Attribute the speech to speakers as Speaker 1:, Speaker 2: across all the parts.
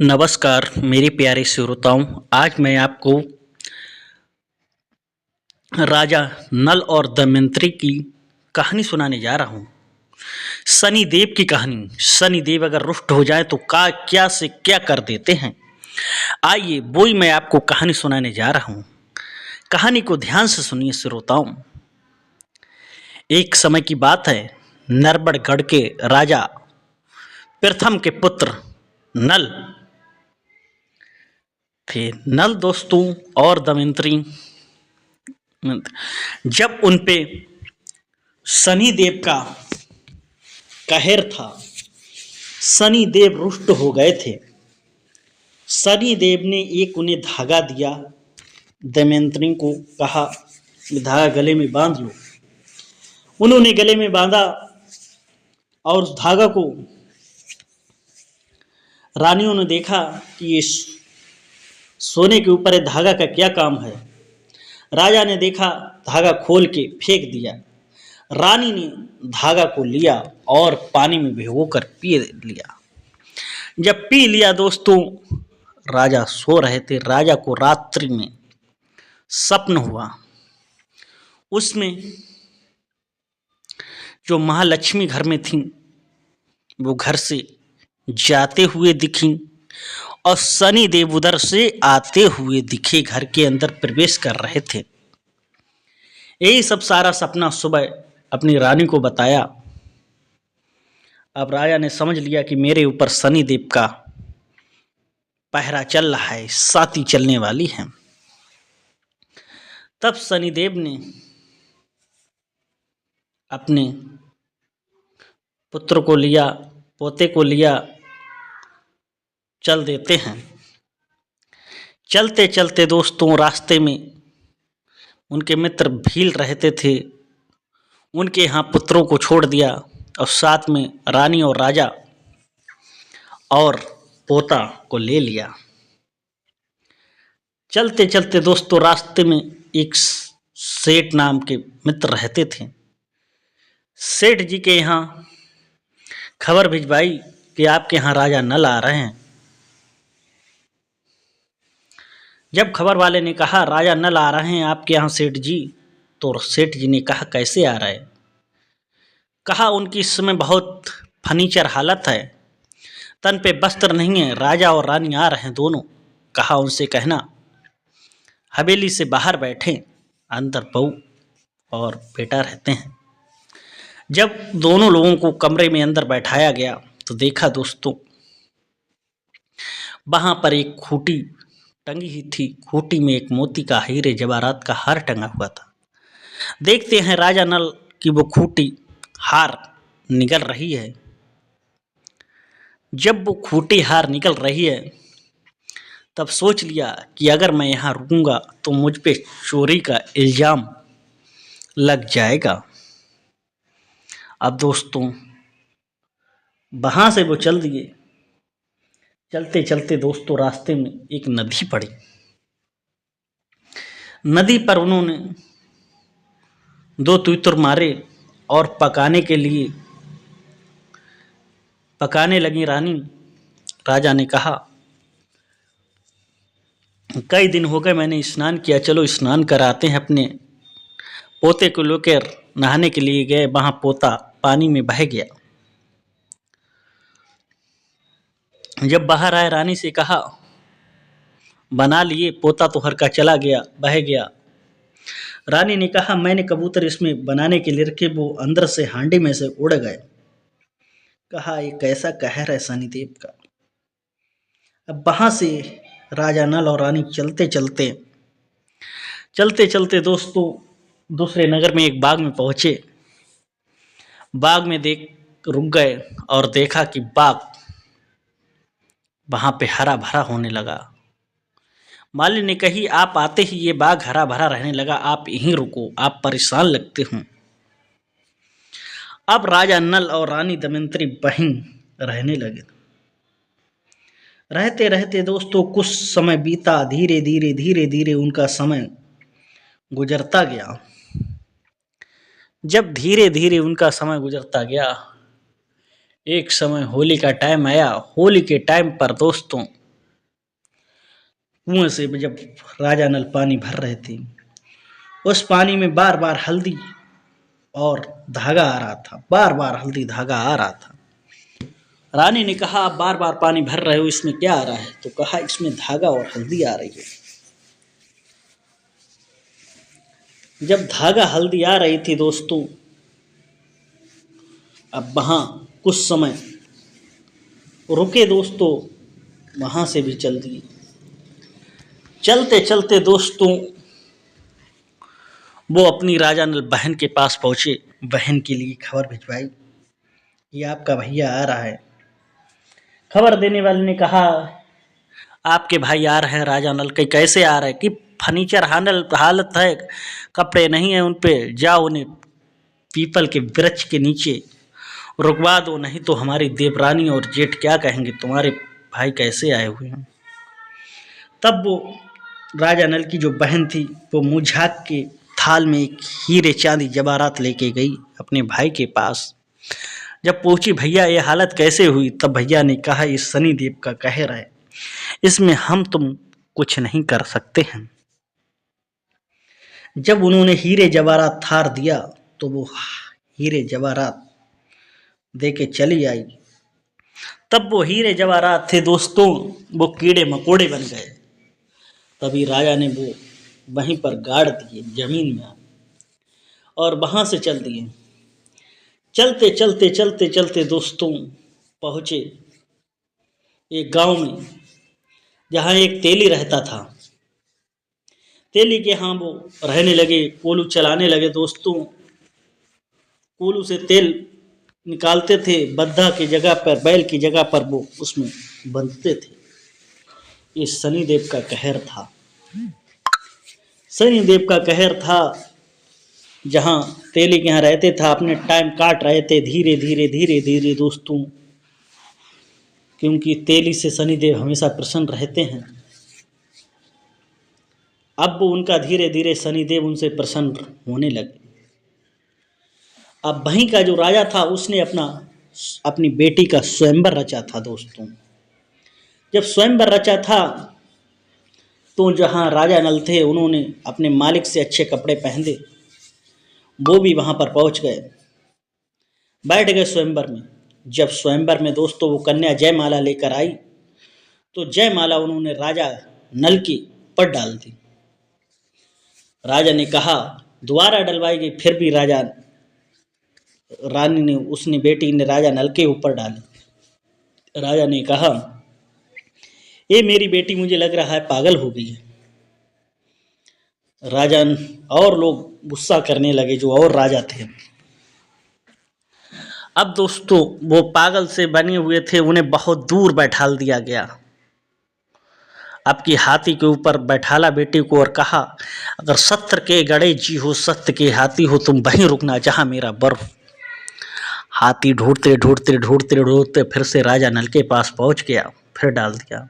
Speaker 1: नमस्कार मेरे प्यारे श्रोताओं। आज मैं आपको राजा नल और दमयंती की कहानी सुनाने जा रहा हूँ। शनिदेव की कहानी। शनिदेव अगर रुष्ट हो जाए तो का क्या से क्या कर देते हैं। आइए वो ही मैं आपको कहानी सुनाने जा रहा हूँ। कहानी को ध्यान से सुनिए श्रोताओं। एक समय की बात है, नरबड़गढ़ के राजा प्रथम के पुत्र नल थे। नल दोस्तों और दमयंती जब उन पे शनिदेव का कहर था, शनिदेव रुष्ट हो गए थे। शनिदेव ने एक उन्हें धागा दिया, दमयंती को कहा धागा गले में बांध लो। उन्होंने गले में बांधा और उस धागा को रानियों ने देखा कि ये सोने के ऊपर है, धागा का क्या काम है। राजा ने देखा, धागा खोल के फेंक दिया। रानी ने धागा को लिया और पानी में भिगोकर पी लिया। जब पी लिया दोस्तों, राजा सो रहे थे। राजा को रात्रि में स्वप्न हुआ। उसमें जो महालक्ष्मी घर में थी वो घर से जाते हुए दिखी और शनिदेव उधर से आते हुए दिखे, घर के अंदर प्रवेश कर रहे थे। यही सब सारा सपना सुबह अपनी रानी को बताया। अब राजा ने समझ लिया कि मेरे ऊपर शनिदेव का पहरा चल रहा है, साथी चलने वाली है। तब शनिदेव ने अपने पुत्र को लिया, पोते को लिया, चल देते हैं। चलते चलते दोस्तों रास्ते में उनके मित्र भील रहते थे, उनके यहाँ पुत्रों को छोड़ दिया और साथ में रानी और राजा और पोता को ले लिया। चलते चलते दोस्तों रास्ते में एक सेठ नाम के मित्र रहते थे। सेठ जी के यहाँ खबर भिजवाई कि आपके यहाँ राजा नल आ रहे हैं। जब खबर वाले ने कहा राजा नल आ रहे हैं आपके यहाँ सेठ जी, तो सेठ जी ने कहा कैसे आ रहे हैं। कहा उनकी इस समय बहुत फर्नीचर हालत है, तन पे वस्त्र नहीं है, राजा और रानी आ रहे हैं दोनों। कहा उनसे कहना हवेली से बाहर बैठे, अंदर बहू और बेटा रहते हैं। जब दोनों लोगों को कमरे में अंदर बैठाया गया तो देखा दोस्तों वहां पर एक खूटी टंगी ही थी। खूटी में एक मोती का हीरे जवाहरात का हार टंगा हुआ था। देखते हैं राजा नल की वो खूटी हार निकल रही है। जब वो खूटी हार निकल रही है तब सोच लिया कि अगर मैं यहाँ रुकूंगा तो मुझ पे चोरी का इल्जाम लग जाएगा। अब दोस्तों वहां से वो चल दिए। चलते चलते दोस्तों रास्ते में एक नदी पड़ी। नदी पर उन्होंने दो तीतर मारे और पकाने के लिए पकाने लगी रानी। राजा ने कहा कई दिन हो गए मैंने स्नान किया, चलो स्नान कराते हैं। अपने पोते को लेकर नहाने के लिए गए, वहां पोता पानी में बह गया। जब बाहर आए रानी से कहा बना लिए, पोता तो हर का चला गया, बह गया। रानी ने कहा मैंने कबूतर इसमें बनाने के लिए रखे, वो अंदर से हांडी में से उड़ गए। कहा ये कैसा कहर है शनिदेव का। अब वहां से राजा नल और रानी चलते चलते दोस्तों दूसरे नगर में एक बाग में पहुंचे। बाग में देख रुक गए और देखा कि बाग वहां पे हरा भरा होने लगा। माली ने कही आप आते ही ये बाग हरा भरा रहने लगा, आप यहीं रुको, आप परेशान लगते हो। अब राजा नल और रानी दमयंती वहीं रहने लगे। रहते रहते दोस्तों कुछ समय बीता, धीरे धीरे उनका समय गुजरता गया। जब धीरे धीरे उनका समय गुजरता गया, एक समय होली का टाइम आया। होली के टाइम पर दोस्तों कुएं से जब राजा नल पानी भर रहे थे, उस पानी में बार बार हल्दी और धागा आ रहा था, बार बार हल्दी धागा आ रहा था। रानी ने कहा, आप बार बार पानी भर रहे हो, इसमें क्या आ रहा है? तो कहा, इसमें धागा और हल्दी आ रही है। जब धागा हल्दी आ रही थी दोस्तों, अब वहां कुछ समय रुके दोस्तों, वहां से भी चल दिए। चलते चलते दोस्तों वो अपनी राजा नल बहन के पास पहुंचे, बहन के लिए खबर भिजवाई, ये आपका भैया आ रहा है। खबर देने वाले ने कहा, आपके भाई आ रहे हैं राजा नल के। कैसे आ रहे हैं? कि फर्नीचर हालत है, कपड़े नहीं है उन पे, जाओ उन्हें पीपल के वृक्ष के नीचे रुकवा दो, नहीं तो हमारी देवरानी और जेठ क्या कहेंगे, तुम्हारे भाई कैसे आए हुए हैं। तब वो राजा नल की जो बहन थी वो मुँह झाँक के थाल में एक हीरे चांदी जवाहरात लेके गई अपने भाई के पास। जब पूछी, भैया ये हालत कैसे हुई? तब भैया ने कहा, ये शनिदेव का कहर है, इसमें हम तुम कुछ नहीं कर सकते हैं। जब उन्होंने हीरे जवाहरात थार दिया तो वो हीरे जवाहरात दे के चली आई। तब वो हीरे जवाहरात थे दोस्तों, वो कीड़े मकोड़े बन गए। तभी राजा ने वो वहीं पर गाड़ दिए जमीन में और वहां से चल दिए। चलते चलते चलते चलते दोस्तों पहुंचे एक गांव में, जहां एक तेली रहता था। तेली के यहाँ वो रहने लगे, कोलू चलाने लगे दोस्तों। कोलू से तेल निकालते थे, बद्धा की जगह पर, बैल की जगह पर वो उसमें बंधते थे। ये शनिदेव का कहर था, शनिदेव का कहर था। जहाँ तेली के यहाँ रहते था, अपने टाइम काट रहे थे धीरे धीरे धीरे धीरे दोस्तों, क्योंकि तेली से शनिदेव हमेशा प्रसन्न रहते हैं। अब वो उनका धीरे धीरे शनिदेव उनसे प्रसन्न होने लगे। अब वहीं का जो राजा था उसने अपनी बेटी का स्वयंवर रचा था दोस्तों। जब स्वयंवर रचा था तो जहाँ राजा नल थे उन्होंने अपने मालिक से अच्छे कपड़े पहने, वो भी वहाँ पर पहुँच गए, बैठ गए स्वयंवर में। जब स्वयंवर में दोस्तों वो कन्या जयमाला लेकर आई तो जयमाला उन्होंने राजा नल की पर डाल दी। राजा ने कहा दोबारा डलवाई गई, फिर भी रानी ने उसने बेटी ने राजा नल के ऊपर डाली। राजा ने कहा, ये मेरी बेटी मुझे लग रहा है पागल हो गई है। राजा और लोग गुस्सा करने लगे, जो और राजा थे। अब दोस्तों वो पागल से बने हुए थे, उन्हें बहुत दूर बैठाल दिया गया। अब की हाथी के ऊपर बैठाला बेटी को और कहा, अगर सत्य के गड़े जी हो, सत्य के हाथी हो, तुम वहीं रुकना जहां मेरा बर हो। हाथी ढूंढते ढूंढते ढूंढते ढूंढते फिर से राजा नल के पास पहुंच गया, फिर डाल दिया।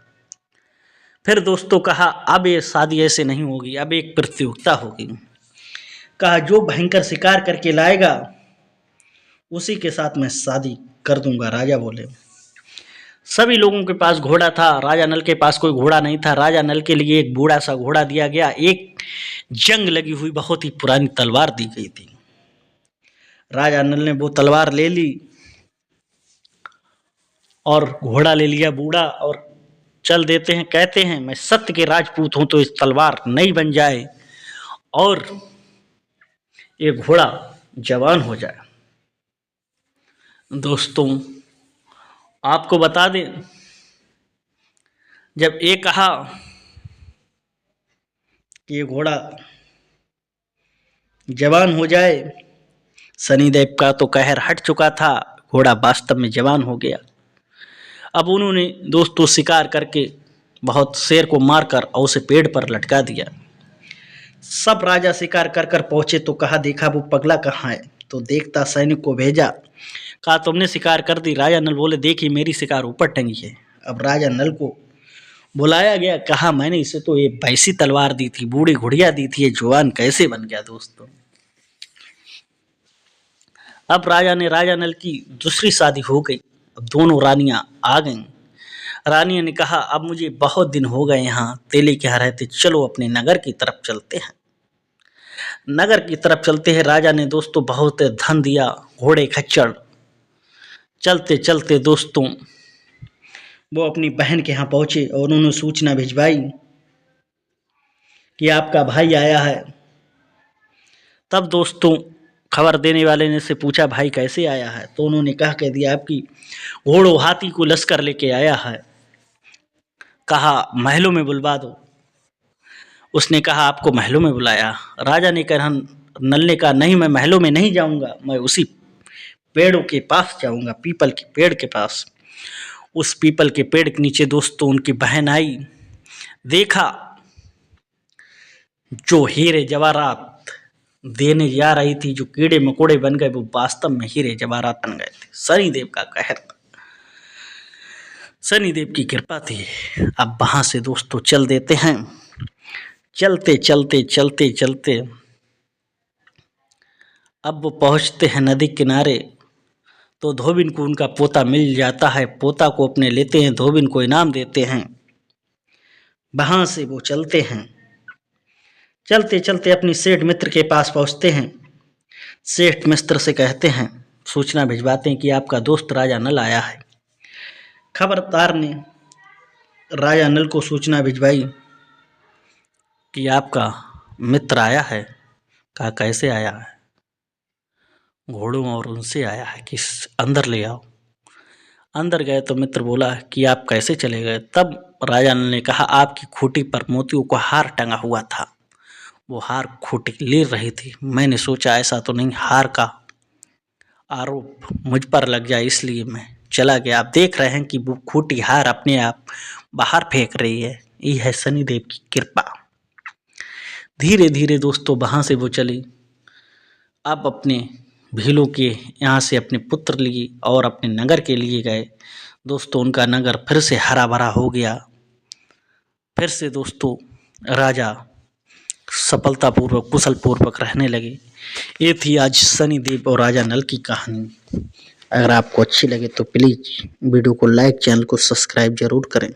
Speaker 1: फिर दोस्तों कहा, अब ये शादी ऐसे नहीं होगी, अब एक प्रतियोगिता होगी। कहा, जो भयंकर शिकार करके लाएगा उसी के साथ मैं शादी कर दूंगा। राजा बोले। सभी लोगों के पास घोड़ा था, राजा नल के पास कोई घोड़ा नहीं था। राजा नल के लिए एक बूढ़ा सा घोड़ा दिया गया, एक जंग लगी हुई बहुत ही पुरानी तलवार दी गई थी। राजा नल ने वो तलवार ले ली और घोड़ा ले लिया बूढ़ा, और चल देते हैं। कहते हैं, मैं सत्य के राजपूत हूं तो इस तलवार नहीं बन जाए और ये घोड़ा जवान हो जाए। दोस्तों आपको बता दें, जब ये कहा कि ये घोड़ा जवान हो जाए, शनिदेव का तो कहर हट चुका था, घोड़ा वास्तव में जवान हो गया। अब उन्होंने दोस्तों शिकार करके बहुत शेर को मारकर और उसे पेड़ पर लटका दिया। सब राजा शिकार कर कर पहुंचे तो कहा, देखा वो पगला कहाँ है? तो देखता सैनिक को भेजा, कहा तुमने शिकार कर दी? राजा नल बोले, देखिए मेरी शिकार ऊपर टंगी है। अब राजा नल को बुलाया गया, कहा मैंने इसे तो ये वैसी तलवार दी थी, बूढ़ी घुड़िया दी थी, ये जवान कैसे बन गया? दोस्तों अब राजा नल की दूसरी शादी हो गई। अब दोनों रानियां आ गईं। रानी ने कहा, अब मुझे बहुत दिन हो गए यहाँ तेली के यहाँ रहते, चलो अपने नगर की तरफ चलते हैं। नगर की तरफ चलते हैं। राजा ने दोस्तों बहुत धन दिया, घोड़े खच्चर। चलते चलते दोस्तों वो अपनी बहन के यहाँ पहुंचे और उन्होंने सूचना भिजवाई कि आपका भाई आया है। तब दोस्तों खबर देने वाले ने से पूछा, भाई कैसे आया है? तो उन्होंने कह दिया, आपकी घोड़ों हाथी को लश्कर लेके आया है। कहा महलों में बुलवा दो। उसने कहा, आपको महलों में बुलाया? राजा ने कहा, नल ने कहा, नहीं, मैं महलों में नहीं जाऊंगा, मैं उसी पेड़ों के पास जाऊंगा, पीपल के पेड़ के पास। उस पीपल के पेड़ के नीचे दोस्तों उनकी बहन आई। देखा जो हीरे जवाहरात देने जा रही थी, जो कीड़े मकोड़े बन गए, वो वास्तव में हीरे जवाहरात बन गए थे। शनिदेव का कहर था, शनिदेव की कृपा थी। अब वहां से दोस्तों चल देते हैं। चलते चलते चलते चलते अब वो पहुंचते हैं नदी किनारे। तो धोबिन को उनका पोता मिल जाता है। पोता को अपने लेते हैं, धोबिन को इनाम देते हैं। वहां से वो चलते हैं। चलते चलते अपनी सेठ मित्र के पास पहुंचते हैं। सेठ मित्र से कहते हैं, सूचना भिजवाते हैं कि आपका दोस्त राजा नल आया है। खबरदार ने राजा नल को सूचना भिजवाई कि आपका मित्र आया है। कहा कैसे आया है? घोड़ों और उनसे आया है कि अंदर ले आओ। अंदर गए तो मित्र बोला कि आप कैसे चले गए? तब राजा नल ने कहा, आपकी खूंटी पर मोतियों का हार टंगा हुआ था, वो हार खूंटी ले रही थी। मैंने सोचा ऐसा तो नहीं हार का आरोप मुझ पर लग जाए, इसलिए मैं चला गया। आप देख रहे हैं कि वो खूंटी हार अपने आप बाहर फेंक रही है। ये है शनिदेव की कृपा। धीरे धीरे दोस्तों वहाँ से वो चली। अब अपने भीलों के यहाँ से अपने पुत्र लिए और अपने नगर के लिए गए। दोस्तों उनका नगर फिर से हरा भरा हो गया। फिर से दोस्तों राजा सफलतापूर्वक कुशलपूर्वक रहने लगे। ये थी आज शनिदेव और राजा नल की कहानी। अगर आपको अच्छी लगे तो प्लीज़ वीडियो को लाइक, चैनल को सब्सक्राइब जरूर करें।